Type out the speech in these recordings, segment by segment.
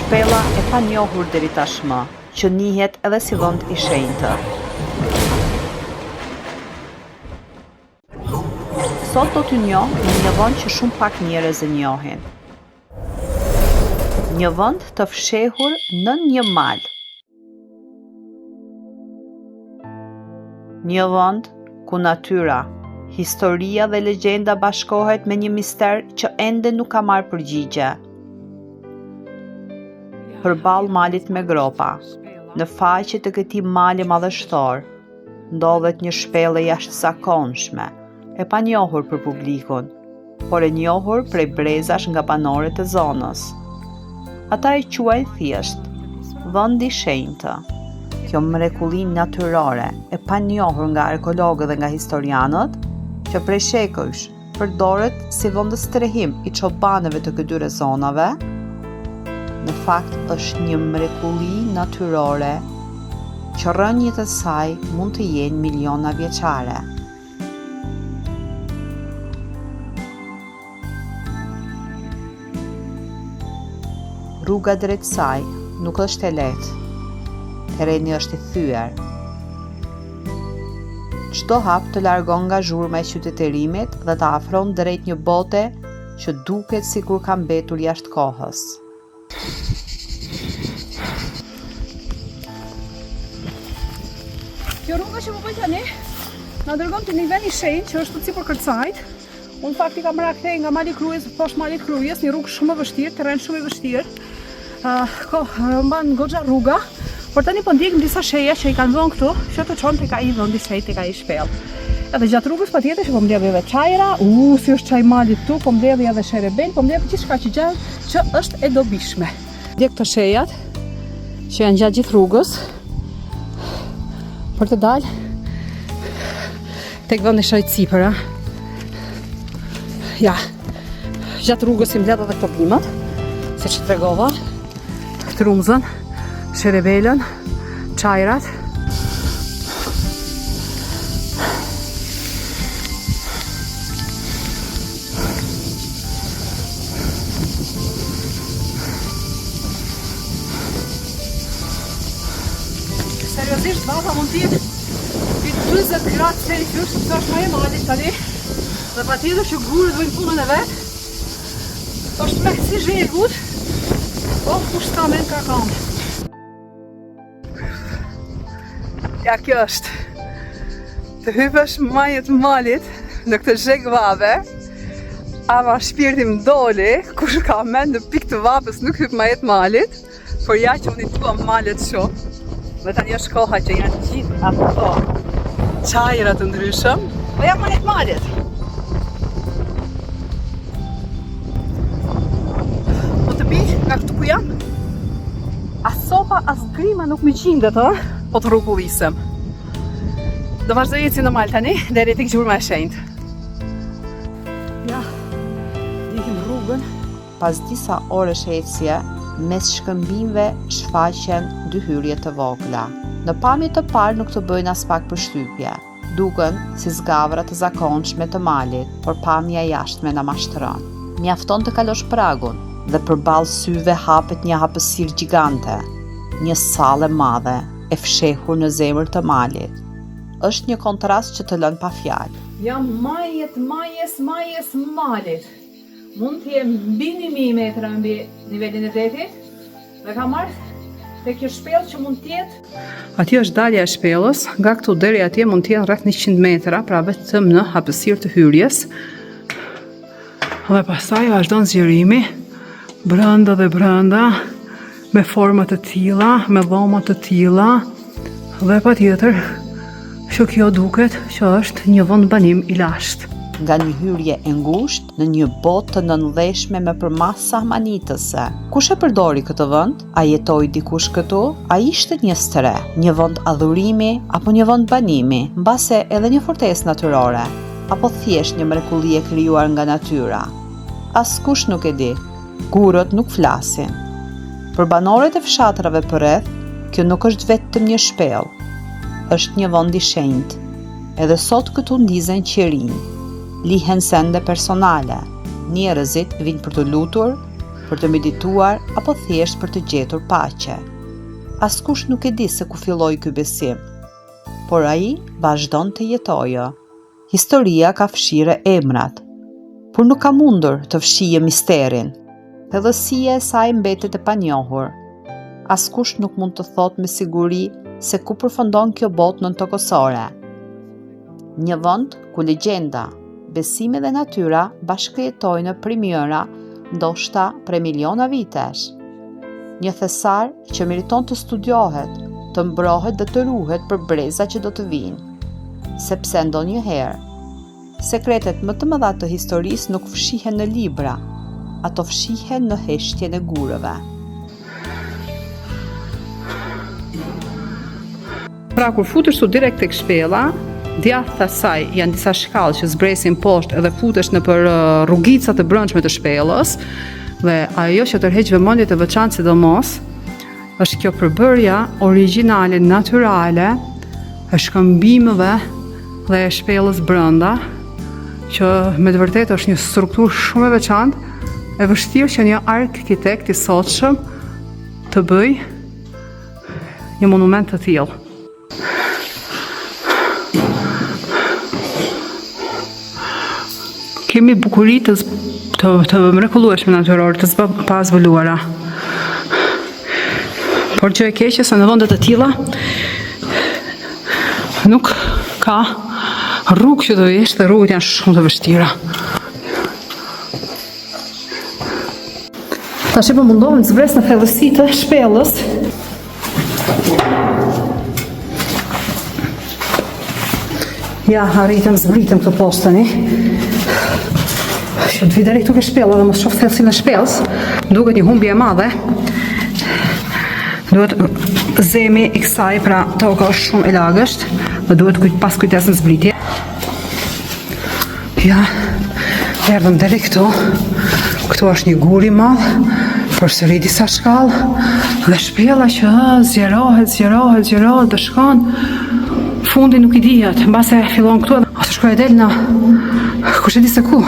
shpella e panjohur deri tashmë, që njihet edhe si vend i shenjtë. Sot do t'ju njoh në një vend që shumë pak njerëz e njohin. Një vend të fshehur nën një mal. Një vend ku natyra, historia dhe legjenda bashkohet me një mister që ende nuk ka marrë përgjigje. Përballë malit me gropa, në faqe të këtij mali madhështor, ndodhet një shpellë jashtëzakonshme, e panjohur për publikun, por e njohur prej brezash nga banorët e zonës. Ata e quajnë thjesht vendi i shenjtë. Kjo mrekulli natyrore e panjohur nga arkeologët dhe nga historianët, që prej shekujsh përdoret si vendstrehim i çobanëve të këtyre zonave, në fakt është një mrekulli natyrore që rrënjët e saj mund të jenë miliona vjeçare. Rruga drejt saj nuk është e lehtë. Terreni është i thyer. Çdo hap të largon nga zhurma e qytetërimit dhe të afron drejt një bote që duket sikur ka mbetur jashtë kohës. Kjo rruga që po bëj tani na dërgon te një vend i shenjtë që është sipër Kërcajt. Unë fakti kam marrë kthej nga mali Krujës, poshtë malit Krujës, një rrugë shumë e vështirë, terren shumë i vështirë. Mban goxha rruga, por tani po ndjek disa sheja që i kanë vënë këtu, që të çon tek ai vend i shenjtë, tek ai shpellë. Edhe gjatë rrugës patjetër që po mbledh edhe çajra, si është çaj malit këtu, po mbledh edhe sherebel, po mbledh gjithçka që gjallë që është e dobishme. Ndjek këto shejat që janë gjatë gjithë rrugës për të dalë tek vendi shajt sipër, Ja, gjatë rrugës i mbledh edhe këto bimët, siç tregova, trumzën, sherebelën, çajrat. Seriozisht, baba mund t'jetë 20 gradë Celsius, sepse është më e malit tani. Dhe patjetër që gurët bëjnë punën e vetë, është me si zhegut, po kushtament ka kam. Ja, kjo është. Të hypesh majët malit në këtë zheg vabe, ama shpirti më doli, kush ka mend në pikë të vapës nuk hyp majet malit, por ja që unë i tua malet shumë. Dhe tani është koha që janë gjithë ato çajra të ndryshëm, dhe ja majet malit. Nga këtu ku jam, as sopa, as grima nuk më qindet, po të rrugullisem. Do vazhdoj eci në mal tani, deri tek gjurma e shenjtë. Ja, ndikim rrugën. Pas disa orësh ecje, mes shkëmbimeve shfaqen dy hyrje të vogla. Në pamje të parë nuk të bëjnë as pak përshtypje. Duken si zgavra të zakonshme të malit, por pamja jashtme na mashtron. Mjafton të kalosh pragun, dhe përballë syve hapet një hapësirë gjigante, një sallë e madhe, e fshehur në zemër të malit. Është një kontrast që të lën pa fjalë. Jam majes malit. Mund të jem mbi 1000 metra mbi nivelin e detit, dhe kam marrë te kjo shpellë që mund të jetë. Atje është dalja e shpellës, nga këtu deri atje mund të jenë rreth 100 metra, pra vetëm në hapësirë të hyrjes. Dhe pastaj vazhdon zgjerimi brenda dhe brenda, me forma të tilla, me dhoma të tilla, dhe patjetër që kjo duket që është një vend banim i lashtë. Nga një hyrje e ngushtë në një botë të nëndheshme me përmas sahmanitëse. Kush e përdori këtë vend? A jetoi dikush këtu? A ishte një stre, një vend adhurimi apo një vend banimi, mbase edhe një fortesë natyrore, apo thjesht një mrekulli e krijuar nga natyra? Askush nuk e di. Gurët nuk flasin. Për banorët e fshatrave përreth, kjo nuk është vetëm një shpellë, është një vend i shenjtë. Edhe sot këtu ndizen qerin, lihen sende personale, njerëzit vinë për të lutur, për të medituar apo thjesht për të gjetur paqe. Askush nuk e di se ku filloi ky besim, por ai vazhdon të jetojë. Historia ka fshirë emrat, por nuk ka mundur të fshijë misterin. Thellësia e saj mbetet e panjohur. Askush nuk mund të thotë me siguri se ku përfundon kjo botë nëntokosore. Një vend ku legjenda, besimi dhe natyra bashkëjetojnë prej mijëra, ndoshta prej miliona vitesh. Një thesar që meriton të studiohet, të mbrohet dhe të ruhet për breza që do të vinë, sepse ndonjëherë sekretet më të mëdha të historisë nuk fshihen në libra, ato fshihen në heshtjen e gurëve. Pra kur futesh tu direkt tek shpella, djathta saj janë disa shkallë që zbresin poshtë edhe futesh në për rrugicat e brendshme të shpellës, dhe ajo që tërheq vëmendje të veçantë sidomos është kjo përbërja origjinale, natyrale e shkëmbimeve dhe e shpellës brenda, që me të vërtetë është një strukturë shumë e veçantë, e vështirë që një arkitekt i sotshëm të bëj një monument të tillë. Kemi bukuritë të mrekullueshme natyrore, të pa zbuluara. Por gjë e keqe se në vende të tilla nuk ka rrugë që të vish dhe rrugët janë shumë të vështira. Tash po mundohem të zbres në thellësi të shpellës. Ja, arritëm zbritëm këtë poshtë tani. Që të vi drejt tuk e shpella dhe mos shoh thellësinë e shpellës, duket një humbje e madhe. Duhet zemi i kësaj, pra toka është shumë e lagësht dhe duhet pas kujdes në zbritje. Ja, erdhëm deri këtu. Këtu është një gur i madh, përsëri disa shkallë dhe shpella që zgjerohet dhe shkon. Fundi nuk i dihet, mbase fillon këtu ose shkoj e del në kush e di se ku.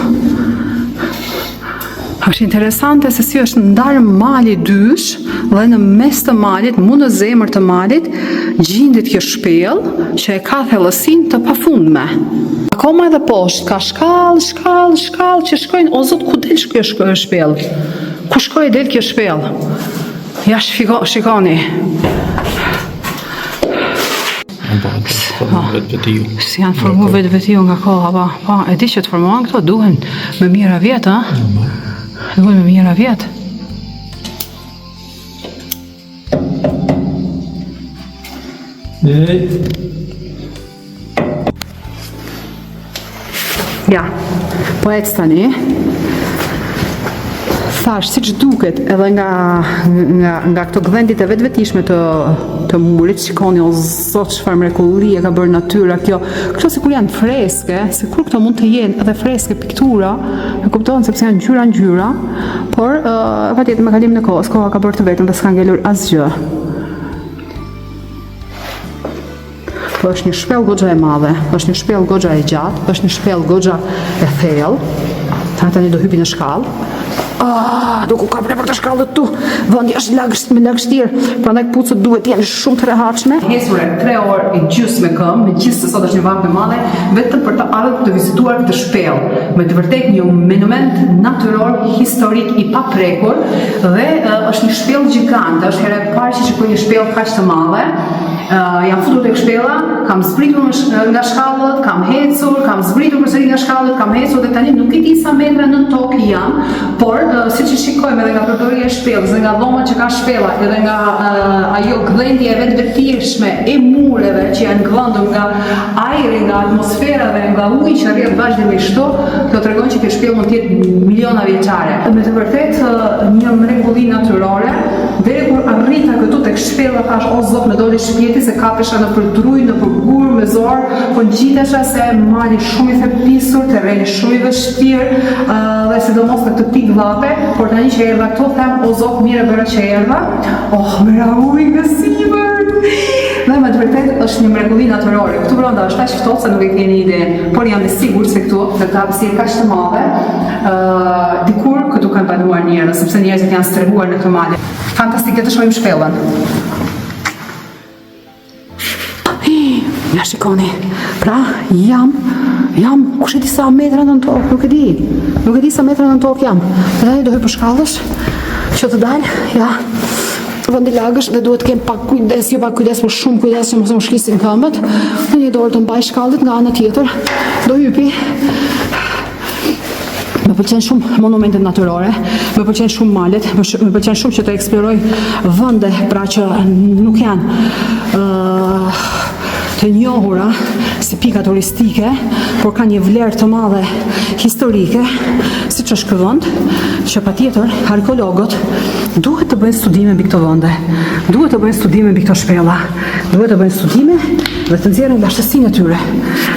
Është interesante se si është ndarë mali dysh dhe në mes të malit, mund në zemër të malit, gjindet kjo shpellë që e ka thellësinë të pafundme. Akoma edhe poshtë ka shkallë që shkojnë, o zot, ku del kjo shpellë? Ku shkoj e del kjo shpellë? Ja shikoni. Si janë formu vetë nga koha, pa, e di që të formuan këto, duhen me mira vjetë, duhen me mira vjetë. Ja, po ecë tani. Thash, si që duket edhe nga këto gdhendit e vetvetishme të murit, shikoni o zot çfarë mrekullie ka bërë natyra kjo. Këto sikur janë freske, sikur këto mund të jenë edhe freske piktura, e kuptohen sepse janë ngjyra, por patjetër me kalimin e kohës, koha ka bërë të vetën dhe s'ka ngelur asgjë. Po është një shpellë goxha e madhe, është një shpellë goxha e gjatë, është një shpellë goxha e thellë. Tani do hypi në shkallë. Duku ka për të shkallët tu, vendi është lagështirë, prandaj kputucët duhet jenë shumë të rehatshme. Hesure 3 orë e gjysmë me këmbë, megjithëse sot është një vakë e madhe, vetëm për të ardhur të vizituar këtë shpellë. Me të vërtetë një monument natyror, historik i paprekur dhe është një shpellë gjigante, është herë e parë që shikoj një shpellë kaq të madhe. Jam futur tek shpella, kam zbritur nga shkallët, kam hecur, kam zbritur përsëri nga shkallët, kam hecur dhe tani nuk e di sa metra në tokë jam, por siç e shikojmë edhe nga përdorja e shpellës, dhe nga dhomat që ka shpella, edhe nga ajo gdhendje e vetvetishme e mureve që janë gdhendur nga ajri, nga atmosfera dhe nga uji që rrjedh vazhdimisht kjo tregon që kjo shpellë mund të jetë miliona vjeçare. Me të vërtetë një mrekulli natyrore, deri kur arrita këtu tek shpella thash o zot më doli shpirti se kapesha në për druj, në për gur, me kurrizor, po ngjitesha se mali shumë i thepisur, terreni shumë i vështirë, dhe sidomos në këtë pikë vape, por tani që erdha këtu them o zot mirë bëra që erdha. Oh, më rahui nga sipër. Dhe me të vërtet është një mrekulli natyrore. Këtu brenda është aq ftohtë se nuk e keni ide, por jam e sigurt se këtu në këtë hapësirë kaq të madhe, dikur këtu kanë banuar njerëz, sepse njerëzit janë strehuar në këtë malë. Fantastike, të shohim shpellën. Ja shikoni, pra jam, kush e di sa metra në tokë, nuk e di sa metra në tokë jam. Dhe do hyj për shkallësh, që të dalë, ja, vendi lagësh dhe duhet të kem pak kujdes, jo pak kujdes, por shumë kujdes që mos më shlisin këmbët. Në një dorë të mbaj shkallët, nga ana tjetër, do hypi. Më pëlqen shumë monumentet natyrore, më pëlqen shumë malet, më pëlqen shumë që të eksploroj vende pra që nuk janë të njohura si pika turistike, por ka një vlerë të madhe historike, siç është ky vend, që patjetër arkeologët duhet të bëjnë studime mbi këto vende, duhet të bëjnë studime mbi këto shpella, duhet të bëjnë studime dhe të nxjerrin lashtësinë e tyre,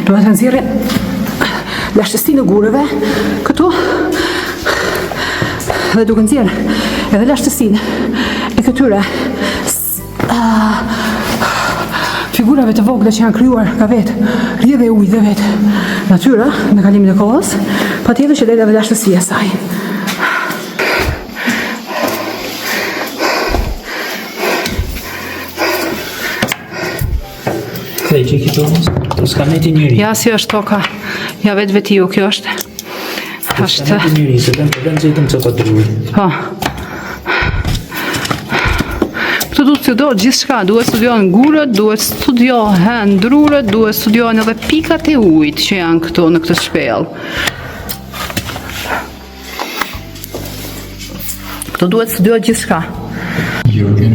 duhet të nxjerrin lashtësinë e gurëve këtu, dhe duke nxjerrë edhe lashtësinë e këtyre figurave të vogla që janë krijuar nga vetë rrjedhë e ujit dhe vetë natyra me kalimin e kohës, patjetër që del edhe lashtësia e saj. Dhe që këto s'ka me të njëri. Ja, si është toka, ja vetë vetiu, kjo është. S'ka me të njëri, se të më zëjtëm që ka druri. Po. Këtu duhet studiohet gjithçka, duhet studiohen gurët, duhet studiohen drurët, duhet studiohen edhe pikat e ujit që janë këtu në këtë shpellë. Këtu duhet studiohet gjithçka.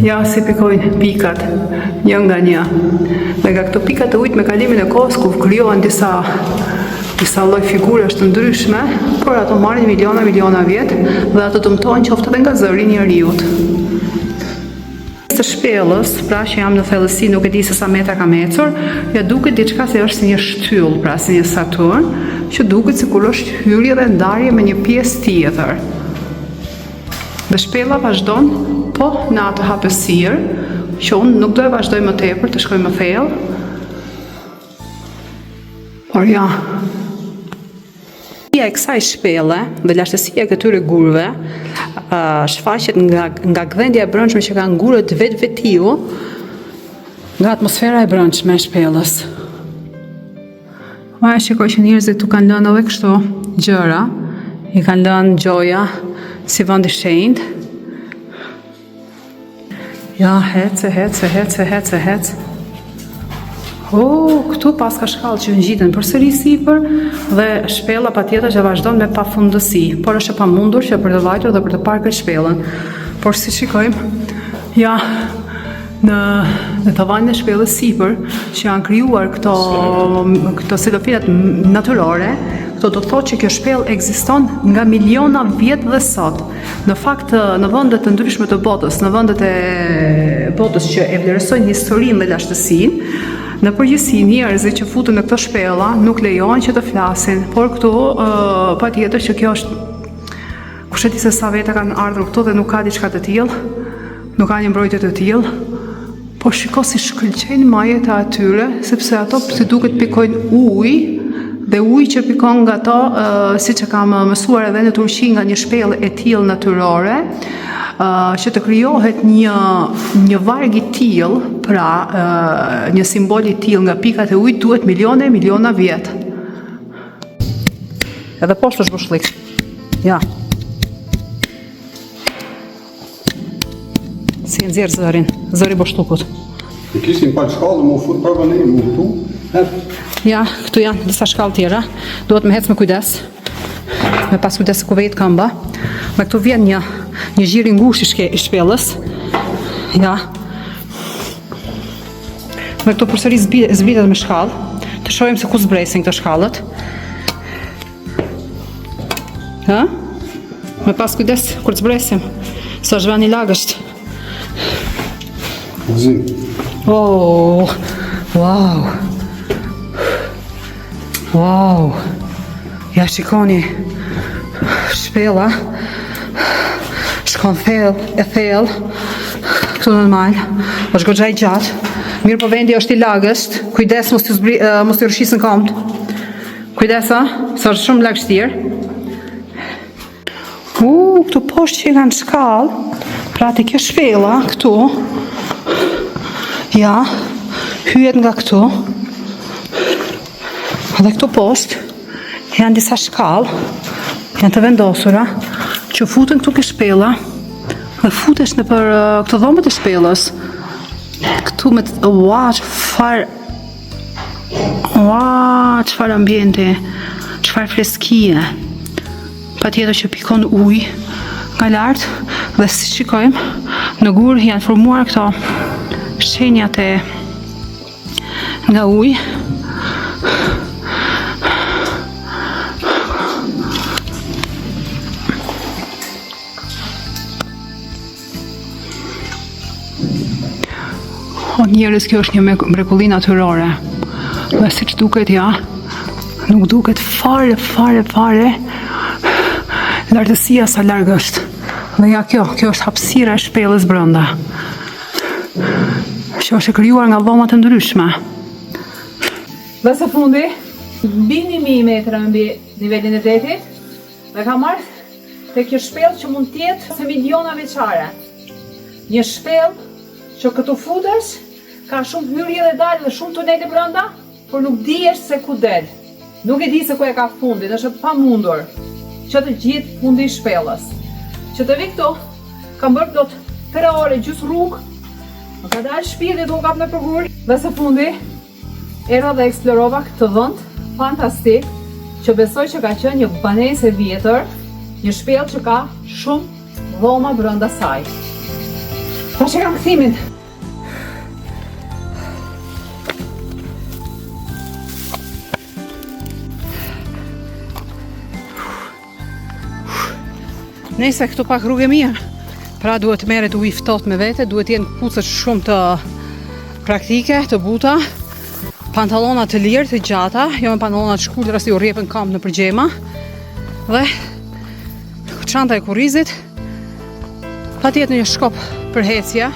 Ja, si pikojnë pikat, një nga një. Dhe nga këto pikat e ujit me kalimin e kohës, ku krijohen disa lloj figurash të ndryshme, por ato marrin miliona vjet dhe ato dëmtohen qoftë edhe nga zëri i njeriut. Të shpellës, pra që jam në thellësi, nuk e di se sa metra kam ecur, ja duket diçka se është si një shtyll, pra si një Saturn, që duket sikur është hyrje dhe ndarje me një pjesë tjetër. Dhe shpella vazhdon, po në atë hapësirë, që unë nuk do e vazhdoj më tepër të shkoj më thellë. Por ja, e kësaj shpelle dhe lashtësia e këtyre gurëve shfaqet nga gdhendja e brendshme që kanë gurët vetiu, nga atmosfera e brendshme e shpellës. Ma e shikoj që njerëzit tu kanë lënë edhe kështu gjëra, i kanë lënë gjoja si vend i shenjtë. Ja, hec. Këtu pas ka shkallë që ngjiten përsëri sipër dhe shpella patjetër që vazhdon me pafundësi, por është e pamundur që për të vajtur dhe për të parë këtë shpellën. Por si shikojmë, ja, në tavanin e shpellës sipër që janë krijuar këto silofinat natyrore, këto do të thotë që kjo shpellë ekziston nga miliona vjet dhe sot. Në fakt, në vendet të ndryshme të botës, në vendet e botës që e vlerësojnë historinë dhe lashtësinë, në përgjithësi njerëzit që futen në këto shpella nuk lejohen që të flasin, por këtu patjetër që kjo është, kush e di se sa veta kanë ardhur këtu dhe nuk ka diçka të tillë, nuk ka një mbrojtje të tillë, por shiko si shkëlqejnë majet e atyre, sepse ato si duket pikojnë ujë, dhe ujë që pikon nga to, siç e kam mësuar edhe në Turqi nga një shpellë e tillë natyrore, që të krijohet një varg i tillë, pra një simbol i tillë nga pikat e ujit duhet miliona vjet. Edhe poshtë është bushlik. Ja. Si e nxjerr zëri boshllukut. Ne kishim pa shkallë, më fut për vënë, më këtu. Ja, këtu janë disa shkallë tjera. Duhet me hec me kujdes. Me pas kujdes ku vejt këmba. Me këtu vjen një gjir i ngushtë i shpellës. Ja. Me këtu përsëri zbritet me shkallë. Të shohim se ku zbresin këto shkallët. Ha? Me pas kujdes kur të zbresim. Sa është vani lagësht. Zim. Oh, wow. Wow, ja shikoni, shpella, shkon thellë, këtu në mal, është goxha i gjatë, mirë po vendi është i lagësht, kujdes mos të rëshisën komt, kujdesa, sa është shumë lagështirë. Këtu poshtë që i kanë shkallë, pra të kjo shpella, këtu, ja, hyjet nga këtu, dhe këtu poshtë, janë disa shkallë, janë të vendosura, që futen këtu ke shpella, dhe futesh në për këto dhombët e shpellës, këtu me të, qëfar ambiente, qëfar freskije, pa tjetër që pikon ujë nga lartë, dhe si shikojmë, në gurë janë formuar këto shenjat e nga ujë, o njerëz, kjo është një mrekulli natyrore, dhe si që duket ja, nuk duket fare lartësia sa larg është. Dhe ja kjo është hapësira e shpellës brenda, që është e krijuar nga dhoma të ndryshme. Dhe së fundi, mbi 1000 metra mbi nivelin e detit, dhe ka marrë te kjo shpellë që mund tjetë se miliona veçare. Një shpellë që këtu futesh, ka shumë hyrje dhe dalë dhe shumë tunele brenda, por nuk dihesh se ku del. Nuk e di se ku e ka fundin, është pa mundur që të gjithë fundi i shpellës. Që të vi këtu, kam bërë plot 3 ore gjys rrugë, më ka dalë shpirti dhe u kap në përgur, dhe së fundi, era dhe eksplorova këtë vend fantastik, që besoj që ka qenë një banesë e vjetër, një shpellë që ka shumë dhoma brenda saj. Tash e kam kthimin. Nëse këtu pak rrugë e mirë, pra duhet merret ujë ftohtë me vete, duhet jenë kpucët shumë të praktike, të buta, pantallona të lirë, të gjata, jo me pantallona të shkurtra si u rrjepën kamp në përgjema, dhe çanta e kurrizit, patjetër një shkop për hecje.